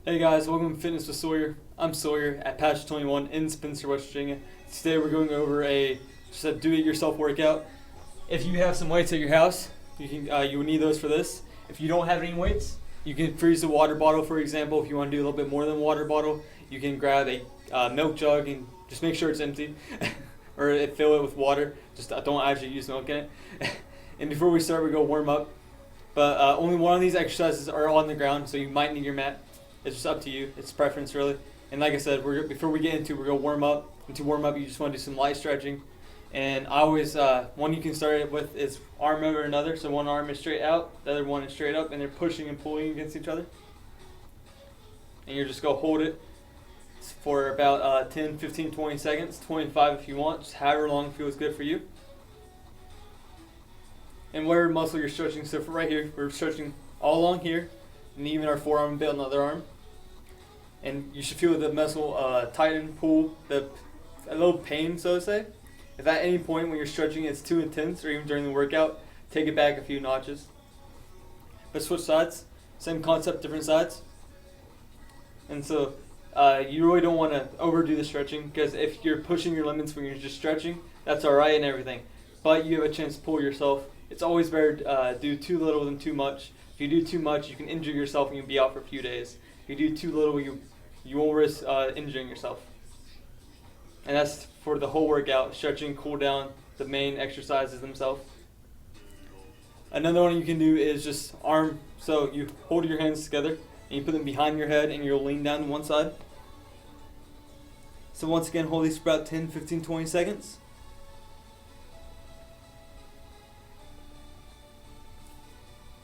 Hey guys, welcome to Fitness with Soyre. I'm Soyre at Patch 21 in Spencer, West Virginia. Today we're going over just a do-it-yourself workout. If you have some weights at your house, you will need those for this. If you don't have any weights, you can freeze the water bottle, for example. If you want to do a little bit more than a water bottle, you can grab a milk jug and just make sure it's empty, or fill it with water. Just don't actually use milk in it. And before we start, we go warm up. But only one of these exercises are on the ground, so you might need your mat. It's just up to you. It's preference, really. And like I said, before we get into, we're going to warm up. And to warm up, you just want to do some light stretching. And I always, one you can start it with is arm over another. So one arm is straight out, the other one is straight up, and they're pushing and pulling against each other. And you're just going to hold it for about 10, 15, 20 seconds, 25 if you want, just however long feels good for you. And whatever muscle you're stretching, so for right here, we're stretching all along here, and even our forearm, a bit on the other arm. And you should feel the muscle tighten, pull, a little pain, so to say. If at any point when you're stretching it's too intense, or even during the workout, take it back a few notches. But switch sides, same concept, different sides. And so you really don't want to overdo the stretching, because if you're pushing your limits when you're just stretching, that's alright and everything. But you have a chance to pull yourself. It's always better to do too little than too much. If you do too much, you can injure yourself and you'll be out for a few days. If you do too little, you won't risk injuring yourself. And that's for the whole workout, stretching, cool down, the main exercises themselves. Another one you can do is just arm. So you hold your hands together and you put them behind your head and you'll lean down to one side. So once again, hold these for about 10, 15, 20 seconds.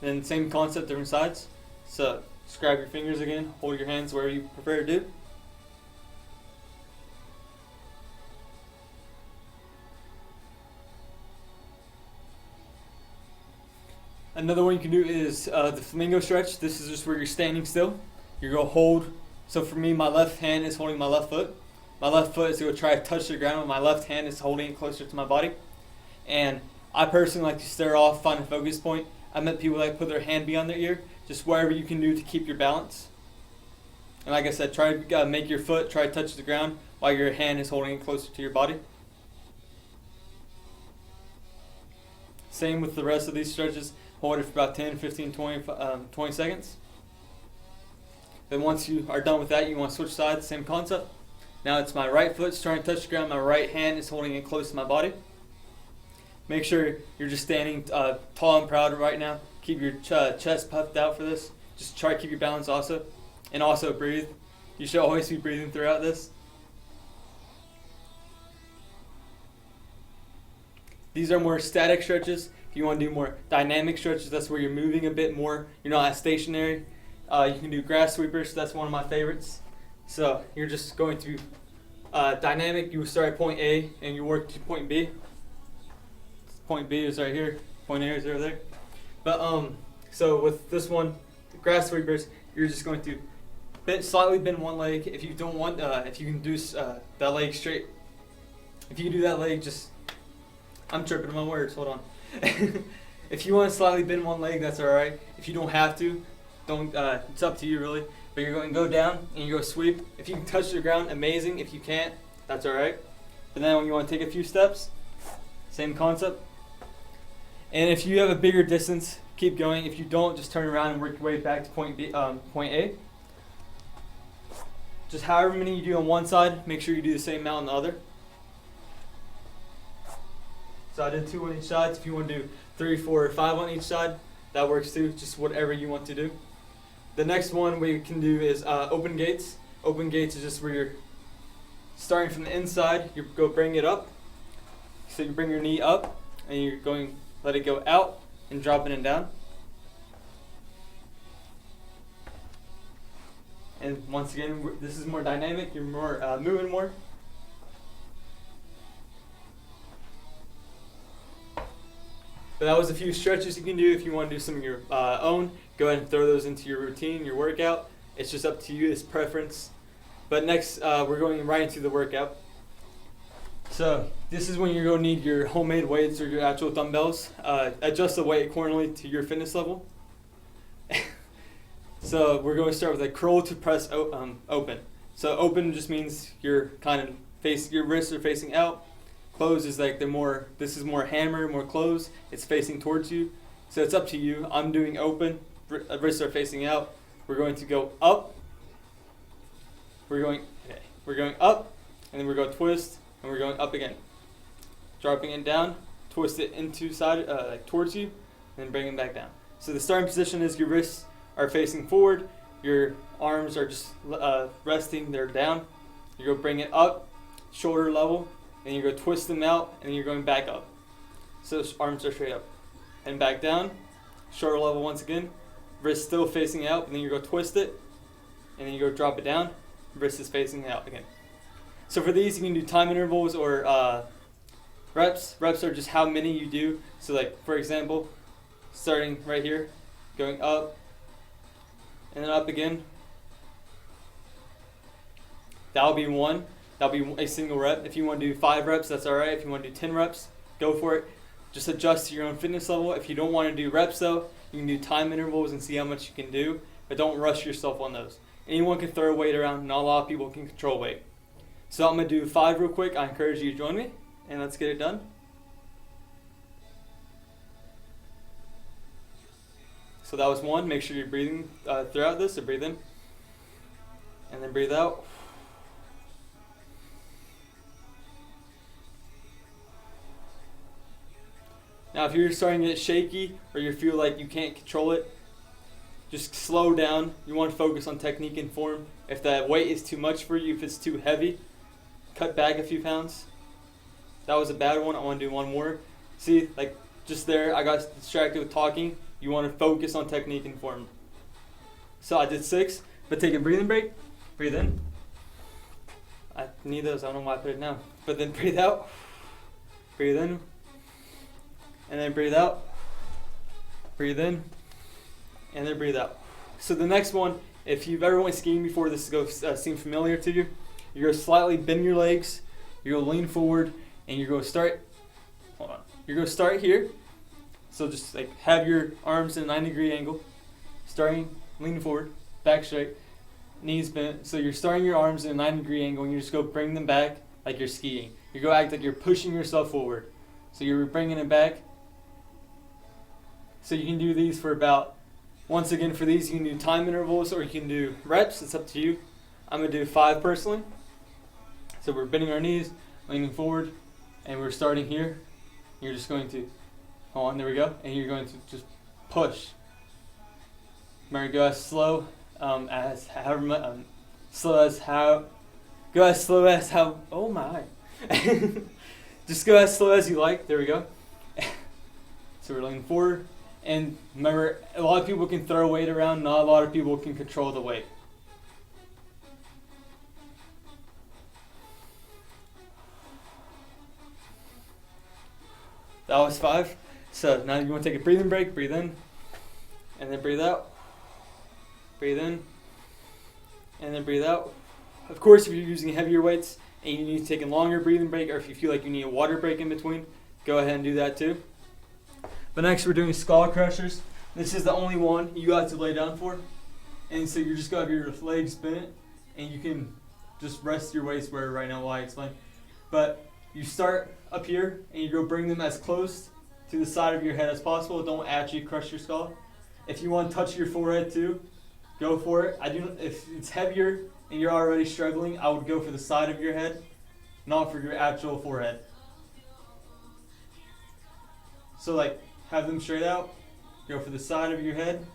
Then same concept, different sides. So just grab your fingers again, hold your hands wherever you prefer to do. Another one you can do is the Flamingo Stretch. This is just where you're standing still. You're going to hold. So for me, my left hand is holding my left foot. My left foot is going to try to touch the ground. My left hand is holding it closer to my body. And I personally like to stare off, find a focus point. I met people that put their hand beyond their ear, just whatever you can do to keep your balance. And like I said, try to make your foot try to touch the ground while your hand is holding it closer to your body. Same with the rest of these stretches. Hold it for about 10, 15, 20 seconds. Then once you are done with that, you want to switch sides, same concept. Now it's my right foot's trying to touch the ground, my right hand is holding it close to my body. Make sure you're just standing tall and proud right now. Keep your chest puffed out for this. Just try to keep your balance also. And also breathe. You should always be breathing throughout this. These are more static stretches. If you want to do more dynamic stretches, that's where you're moving a bit more. You're not as stationary. You can do grass sweepers. That's one of my favorites. So you're just going to dynamic. You start at point A and you work to point B. Point B is right here, point A is over there. But so with this one, the grass sweepers, you're just going to slightly bend one leg. If you don't want, if you can do that leg straight, if you can do that leg, I'm tripping on my words, hold on. If you want to slightly bend one leg, that's alright. If you don't have to, don't. It's up to you really. But you're going to go down and you go sweep. If you can touch the ground, amazing. If you can't, that's alright. But then when you want to take a few steps, same concept. And if you have a bigger distance, keep going. If you don't, just turn around and work your way back to point A. Just however many you do on one side, make sure you do the same amount on the other. So I did 2 on each side. If you want to do 3, 4, or 5 on each side, that works too. Just whatever you want to do. The next one we can do is open gates. Open gates is just where you're starting from the inside. You go bring it up. So you bring your knee up and you're going. Let it go out and dropping it down. And once again, this is more dynamic. You're more moving more. But that was a few stretches you can do. If you want to do some of your own, go ahead and throw those into your routine, your workout. It's just up to you, it's preference. But next, we're going right into the workout. So this is when you're going to need your homemade weights or your actual dumbbells. Adjust the weight accordingly to your fitness level. So we're going to start with a curl to press open. So open just means you're kind of your wrists are facing out. Close is like this is more hammer, more close. It's facing towards you. So it's up to you. I'm doing open. Wrists are facing out. We're going to go up. We're going up, and then we're going to twist, and we're going up again. Dropping it down, twist it into side like towards you, and then bring it back down. So the starting position is your wrists are facing forward, your arms are just resting, they're down. You go bring it up, shoulder level, and you go twist them out, and then you're going back up. So arms are straight up, and back down, shoulder level once again, wrist still facing out, and then you go twist it, and then you go drop it down, wrist is facing out again. So for these, you can do time intervals or reps. Reps are just how many you do. So like, for example, starting right here, going up, and then up again. That'll be one. That'll be a single rep. If you want to do 5 reps, that's all right. If you want to do 10 reps, go for it. Just adjust to your own fitness level. If you don't want to do reps though, you can do time intervals and see how much you can do, but don't rush yourself on those. Anyone can throw weight around, not a lot of people can control weight. So I'm going to do 5 real quick. I encourage you to join me, and let's get it done. So that was 1. Make sure you're breathing throughout this, so breathe in, and then breathe out. Now if you're starting to get shaky or you feel like you can't control it, just slow down. You want to focus on technique and form. If that weight is too much for you, if it's too heavy, cut back a few pounds. That was a bad one. I want to do one more. See, like just there, I got distracted with talking. You want to focus on technique and form. So I did 6, but take a breathing break. Breathe in. I need those. I don't know why I put it now. But then breathe out. Breathe in. And then breathe out. Breathe in. And then breathe out. So the next one, if you've ever went skiing before, this is going to seem familiar to you. You're going to slightly bend your legs. You're going to lean forward, and you're going to start. Hold on. You're going to start here. So just like have your arms in a 90-degree angle. Starting, lean forward, back straight, knees bent. So you're starting your arms in a 90-degree angle, and you just go bring them back like you're skiing. You're going to act like you're pushing yourself forward. So you're bringing it back. So you can do these for about. Once again, for these, you can do time intervals or you can do reps. It's up to you. I'm going to do 5 personally. So we're bending our knees, leaning forward, and we're starting here. You're just going to, hold on, there we go. And you're going to just push. Remember, go as slow oh my. Just go as slow as you like. There we go. So we're leaning forward. And remember, a lot of people can throw weight around, not a lot of people can control the weight. That was 5. So now you want to take a breathing break, breathe in, and then breathe out. Breathe in, and then breathe out. Of course, if you're using heavier weights and you need to take a longer breathing break, or if you feel like you need a water break in between, go ahead and do that too. But next we're doing skull crushers. This is the only one you got to lay down for. And so you're just going to have your legs bent, and you can just rest your waist where right now while I explain. But you start up here, and you go bring them as close to the side of your head as possible. Don't actually crush your skull. If you want to touch your forehead too, go for it. If it's heavier and you're already struggling, I would go for the side of your head, not for your actual forehead. So like, have them straight out, go for the side of your head,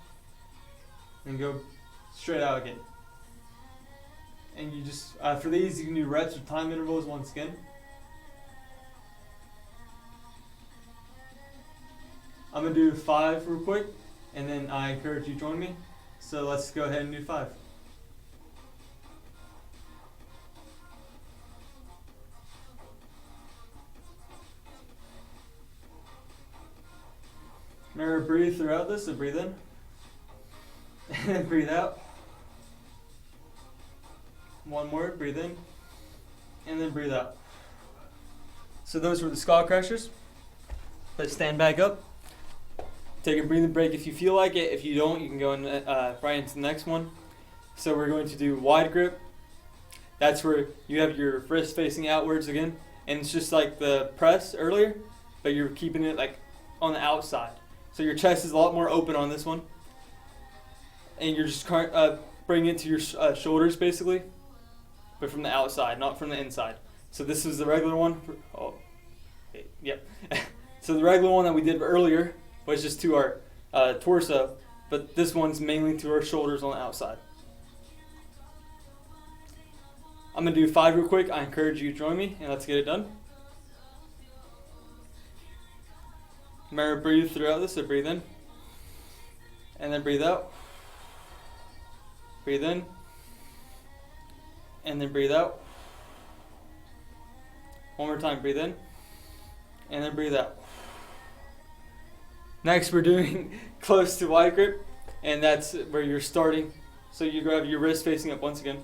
and go straight out again. And you just, for these, you can do reps or time intervals once again. I'm going to do 5 real quick, and then I encourage you to join me. So let's go ahead and do 5. Remember, breathe throughout this, so breathe in, and then breathe out. One more, breathe in, and then breathe out. So those were the skull crushers. Let's stand back up. Take a breathing break if you feel like it. If you don't, you can go in, right into the next one. So we're going to do wide grip. That's where you have your wrist facing outwards again. And it's just like the press earlier, but you're keeping it like on the outside. So your chest is a lot more open on this one. And you're just bringing it to your shoulders basically, but from the outside, not from the inside. So this is the regular one. Yep. So the regular one that we did earlier was just to our torso, but this one's mainly to our shoulders on the outside. I'm going to do 5 real quick. I encourage you to join me, and let's get it done. Remember, breathe throughout this, so breathe in, and then breathe out. Breathe in, and then breathe out. One more time, breathe in, and then breathe out. Next, we're doing close to wide grip, and that's where you're starting. So you grab your wrist facing up once again,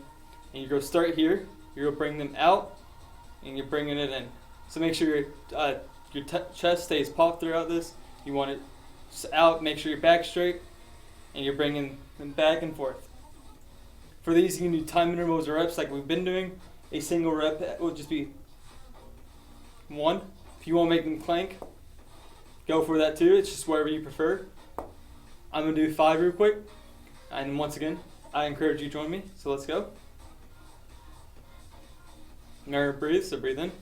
and you go start here. You go bring them out, and you're bringing it in. So make sure your chest stays popped throughout this. You want it out. Make sure your back's straight, and you're bringing them back and forth. For these, you can do time intervals or reps like we've been doing. A single rep will just be 1. If you want to make them plank, go for that too. It's just wherever you prefer. I'm going to do 5 real quick. And once again, I encourage you to join me. So let's go. Remember, breathe. So breathe in.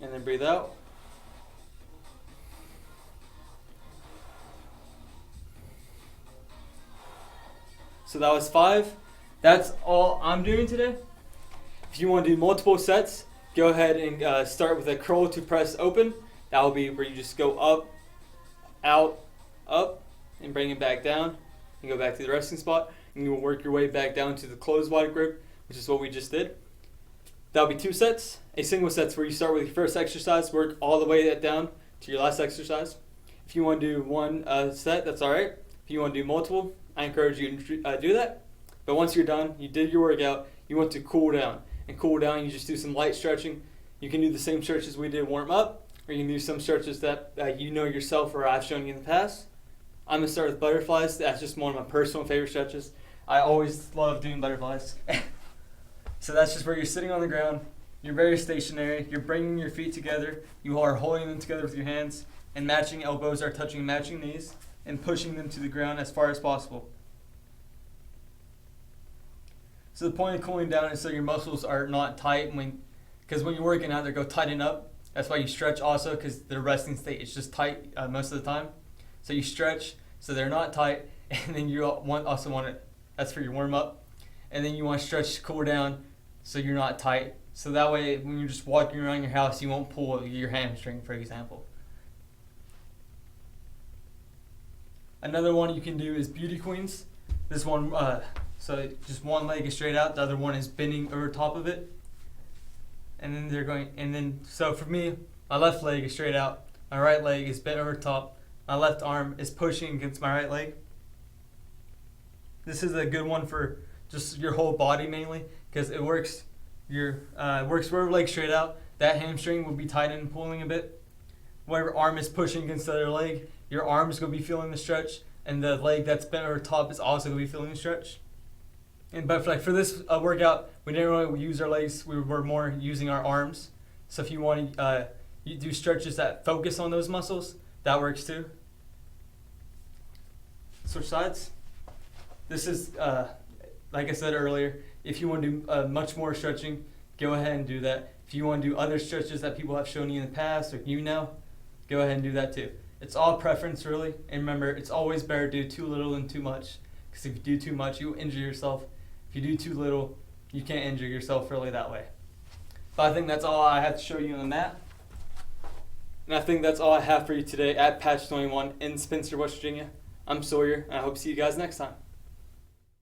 And then breathe out. So that was 5. That's all I'm doing today. If you want to do multiple sets, go ahead and start with a curl to press open. That will be where you just go up, out, up, and bring it back down. And go back to the resting spot. And you'll work your way back down to the closed wide grip, which is what we just did. That'll be 2 sets. A single set's where you start with your first exercise, work all the way down to your last exercise. If you want to do 1 set, that's all right. If you want to do multiple, I encourage you to do that. But once you're done, you did your workout, you want to cool down. And cool down, you just do some light stretching. You can do the same stretches we did warm up, or you can do some stretches that you know yourself or I've shown you in the past. I'm going to start with butterflies. That's just one of my personal favorite stretches. I always love doing butterflies. So that's just where you're sitting on the ground. You're very stationary. You're bringing your feet together. You are holding them together with your hands, and matching elbows are touching matching knees, and pushing them to the ground as far as possible. So the point of cooling down is so your muscles are not tight, because when you're working out, they go tighten up. That's why you stretch also, because the resting state is just tight most of the time. So you stretch so they're not tight, and then you also want it. That's for your warm up, and then you want to stretch to cool down so you're not tight. So that way, when you're just walking around your house, you won't pull your hamstring, for example. Another one you can do is beauty queens. This one, so just one leg is straight out, the other one is bending over top of it. And then so for me, my left leg is straight out, my right leg is bent over top, my left arm is pushing against my right leg. This is a good one for just your whole body mainly, because it works wherever leg straight out, that hamstring will be tight and pulling a bit. Whatever arm is pushing against the other leg, your arm is going to be feeling the stretch, and the leg that's bent over top is also going to be feeling the stretch. But for this workout, we didn't really use our legs. We were more using our arms. So if you want to you do stretches that focus on those muscles, that works too. Switch sides. This is, like I said earlier, if you want to do much more stretching, go ahead and do that. If you want to do other stretches that people have shown you in the past or go ahead and do that too. It's all preference really, and remember, it's always better to do too little than too much, because if you do too much, you injure yourself. If you do too little, you can't injure yourself really that way. But I think that's all I have to show you on the mat. And I think that's all I have for you today at Patch 21 in Spencer, West Virginia. I'm Sawyer, and I hope to see you guys next time.